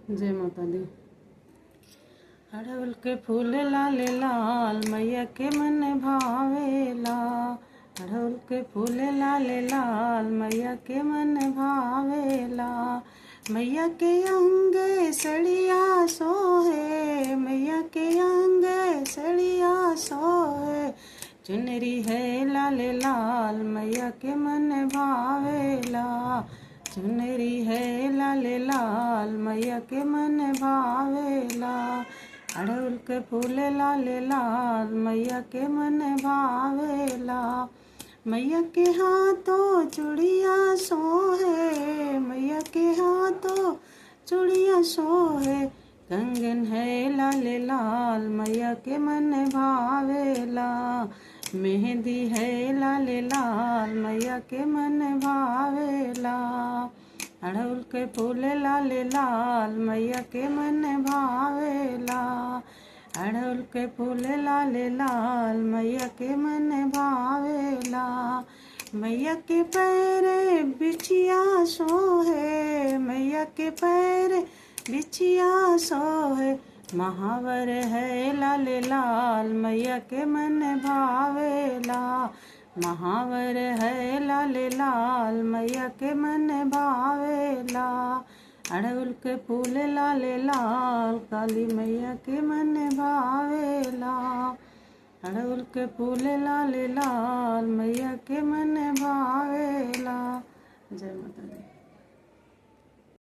जय माता दी। अड़हुल के फूल लाल लाल मैया के मन भावेला। अड़हुल के फूल लाल लाल मैया के मन भावेला। मैया के अंगे सड़िया सोहे, मैया के अंगे सड़िया सोहे। चुनरी है लाल लाल मैया के मन भावेला। चुनरी है लाल लाल मैया के मन भावेला। अड़हुल के फूल लाल लाल मैया के मन भावेला। मैया के हाथों चूड़िया सोहे, मैया के हाथों चूड़िया सोहे। कंगन है लाल लाल मैया के मन भावेला। मेहंदी है लाल लाल मैया के मन भावेला। अड़हुल के फूल लाल लाल मैया के मन भावेला। अड़हुल के फूल लाल लाल मैया के मन भावेला। मैया के पैरे बिछिया सोहे, मैया के पैरे बिछिया सोहे। महावर है लाल लाल मैया के मन भावेला। महावर है लाल लाल मैया के मन भावेला। अड़हुल के फूल लाल लाल काली मैया के मन भावेला। अड़हुल के फूल लाल लाल मैया के मन भावेला। जय माता दी।